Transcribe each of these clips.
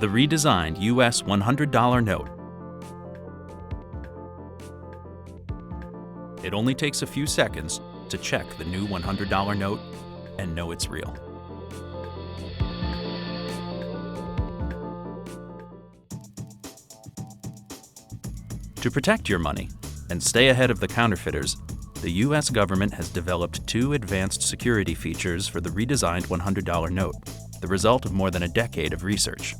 The redesigned US $100 note. It only takes a few seconds to check the new $100 note and know it's real. To protect your money and stay ahead of the counterfeiters, the U.S. government has developed two advanced security features for the redesigned $100 note, the result of more than a decade of research.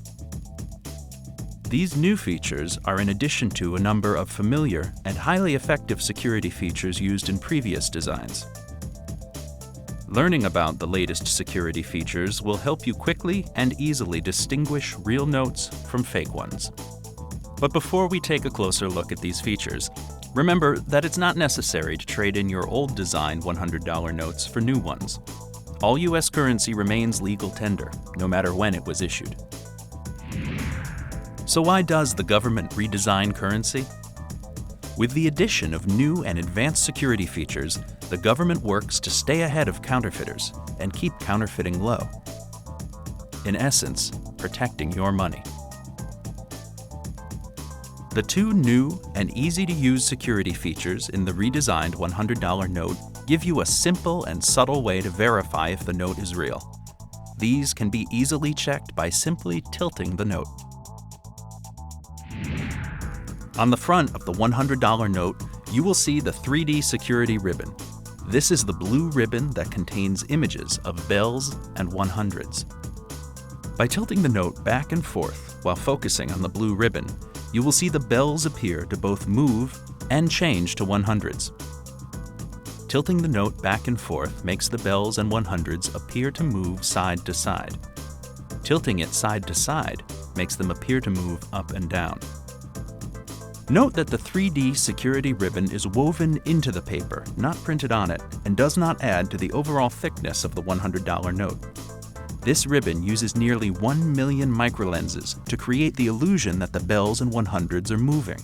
These new features are in addition to a number of familiar and highly effective security features used in previous designs. Learning about the latest security features will help you quickly and easily distinguish real notes from fake ones. But before we take a closer look at these features, remember that it's not necessary to trade in your old design $100 notes for new ones. All U.S. currency remains legal tender, no matter when it was issued. So why does the government redesign currency? With the addition of new and advanced security features, the government works to stay ahead of counterfeiters and keep counterfeiting low. In essence, protecting your money. The two new and easy-to-use security features in the redesigned $100 note give you a simple and subtle way to verify if the note is real. These can be easily checked by simply tilting the note. On the front of the $100 note, you will see the 3D security ribbon. This is the blue ribbon that contains images of bells and 100s. By tilting the note back and forth while focusing on the blue ribbon, you will see the bells appear to both move and change to 100s. Tilting the note back and forth makes the bells and 100s appear to move side to side. Tilting it side to side makes them appear to move up and down. Note that the 3D security ribbon is woven into the paper, not printed on it, and does not add to the overall thickness of the $100 note. This ribbon uses nearly 1 million microlenses to create the illusion that the bells and 100s are moving.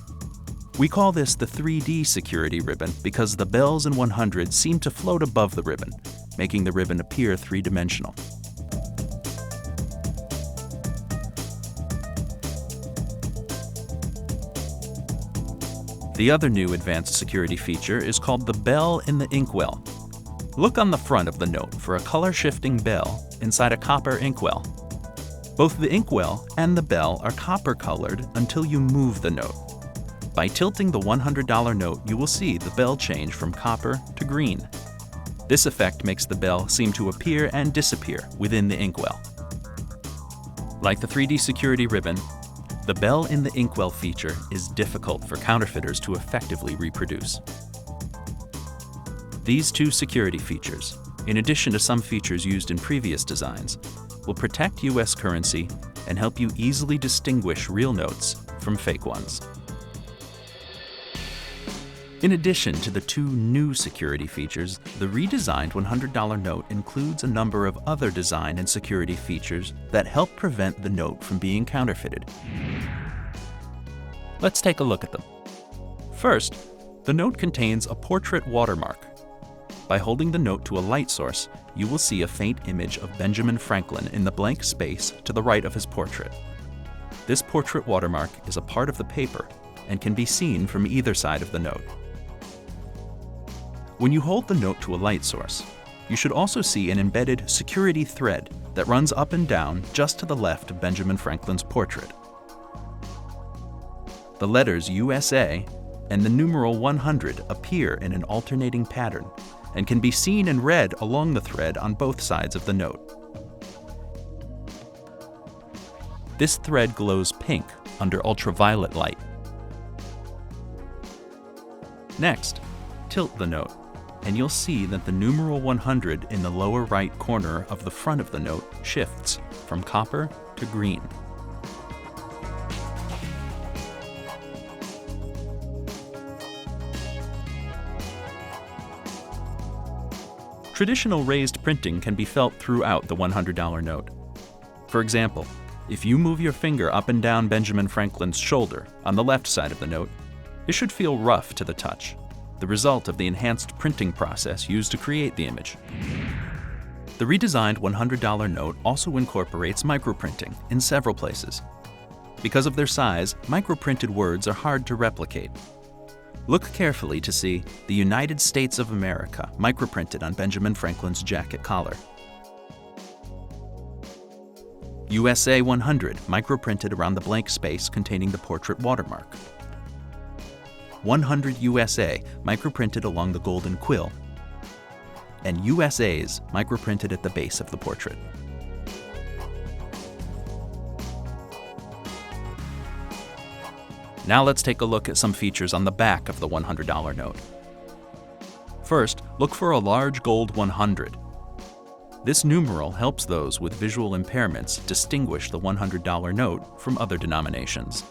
We call this the 3D security ribbon because the bells and 100s seem to float above the ribbon, making the ribbon appear three-dimensional. The other new advanced security feature is called the bell in the inkwell. Look on the front of the note for a color-shifting bell inside a copper inkwell. Both the inkwell and the bell are copper-colored until you move the note. By tilting the $100 note, you will see the bell change from copper to green. This effect makes the bell seem to appear and disappear within the inkwell. Like the 3D security ribbon, the bell in the inkwell feature is difficult for counterfeiters to effectively reproduce. These two security features, in addition to some features used in previous designs, will protect U.S. currency and help you easily distinguish real notes from fake ones. In addition to the two new security features, the redesigned $100 note includes a number of other design and security features that help prevent the note from being counterfeited. Let's take a look at them. First, the note contains a portrait watermark. By holding the note to a light source, you will see a faint image of Benjamin Franklin in the blank space to the right of his portrait. This portrait watermark is a part of the paper and can be seen from either side of the note. When you hold the note to a light source, you should also see an embedded security thread that runs up and down just to the left of Benjamin Franklin's portrait. The letters USA and the numeral 100 appear in an alternating pattern and can be seen in red along the thread on both sides of the note. This thread glows pink under ultraviolet light. Next, tilt the note, and you'll see that the numeral 100 in the lower right corner of the front of the note shifts from copper to green. Traditional raised printing can be felt throughout the $100 note. For example, if you move your finger up and down Benjamin Franklin's shoulder on the left side of the note, it should feel rough to the touch, the result of the enhanced printing process used to create the image. The redesigned $100 note also incorporates microprinting in several places, Because of their size, microprinted words are hard to replicate. Look carefully to see "The United States of America" microprinted on Benjamin Franklin's jacket collar. USA 100 microprinted around the blank space containing the portrait watermark. 100 USA microprinted along the golden quill. And USA's microprinted at the base of the portrait. Now let's take a look at some features on the back of the $100 note. First, look for a large gold 100. This numeral helps those with visual impairments distinguish the $100 note from other denominations.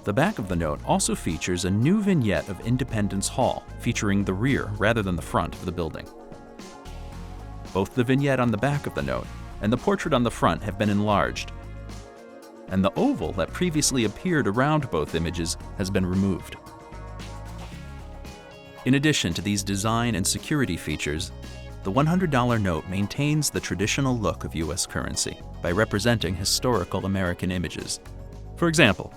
The back of the note also features a new vignette of Independence Hall, featuring the rear rather than the front of the building. Both the vignette on the back of the note and the portrait on the front have been enlarged, and the oval that previously appeared around both images has been removed. In addition to these design and security features, the $100 note maintains the traditional look of U.S. currency by representing historical American images. For example,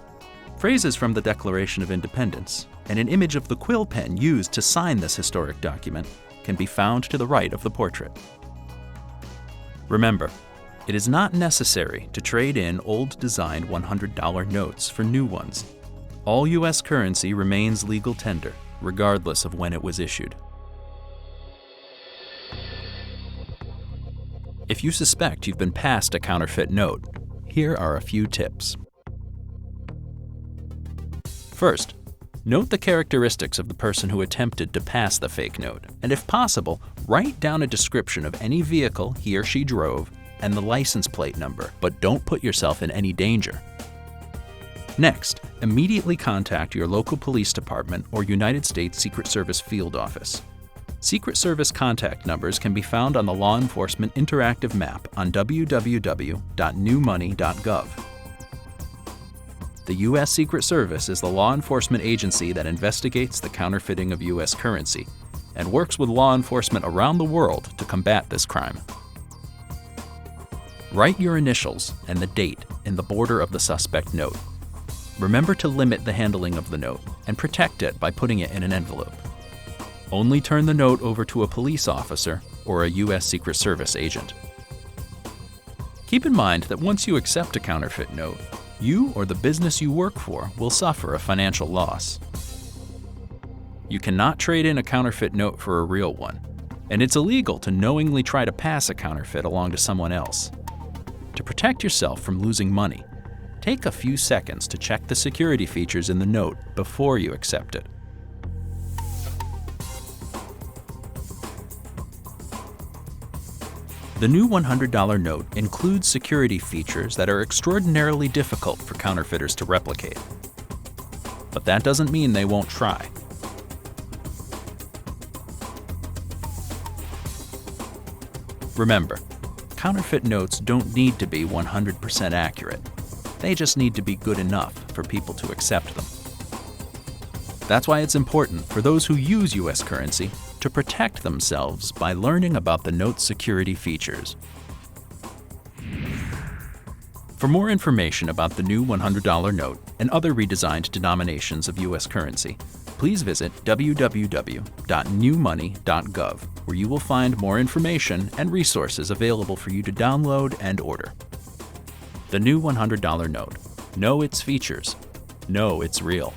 phrases from the Declaration of Independence and an image of the quill pen used to sign this historic document can be found to the right of the portrait. Remember, it is not necessary to trade in old designed $100 notes for new ones. All U.S. currency remains legal tender, regardless of when it was issued. If you suspect you've been passed a counterfeit note, here are a few tips. First, note the characteristics of the person who attempted to pass the fake note, and if possible, write down a description of any vehicle he or she drove and the license plate number, but don't put yourself in any danger. Next, immediately contact your local police department or United States Secret Service field office. Secret Service contact numbers can be found on the Law Enforcement Interactive Map on www.newmoney.gov. The U.S. Secret Service is the law enforcement agency that investigates the counterfeiting of U.S. currency and works with law enforcement around the world to combat this crime. Write your initials and the date in the border of the suspect note. Remember to limit the handling of the note and protect it by putting it in an envelope. Only turn the note over to a police officer or a U.S. Secret Service agent. Keep in mind that once you accept a counterfeit note, you or the business you work for will suffer a financial loss. You cannot trade in a counterfeit note for a real one, and it's illegal to knowingly try to pass a counterfeit along to someone else. To protect yourself from losing money, take a few seconds to check the security features in the note before you accept it. The new $100 note includes security features that are extraordinarily difficult for counterfeiters to replicate. But that doesn't mean they won't try. Remember, counterfeit notes don't need to be 100% accurate. They just need to be good enough for people to accept them. That's why it's important for those who use U.S. currency to protect themselves by learning about the note's security features. For more information about the new $100 note and other redesigned denominations of U.S. currency, please visit www.newmoney.gov, where you will find more information and resources available for you to download and order. The new $100 note. Know its features. Know it's real.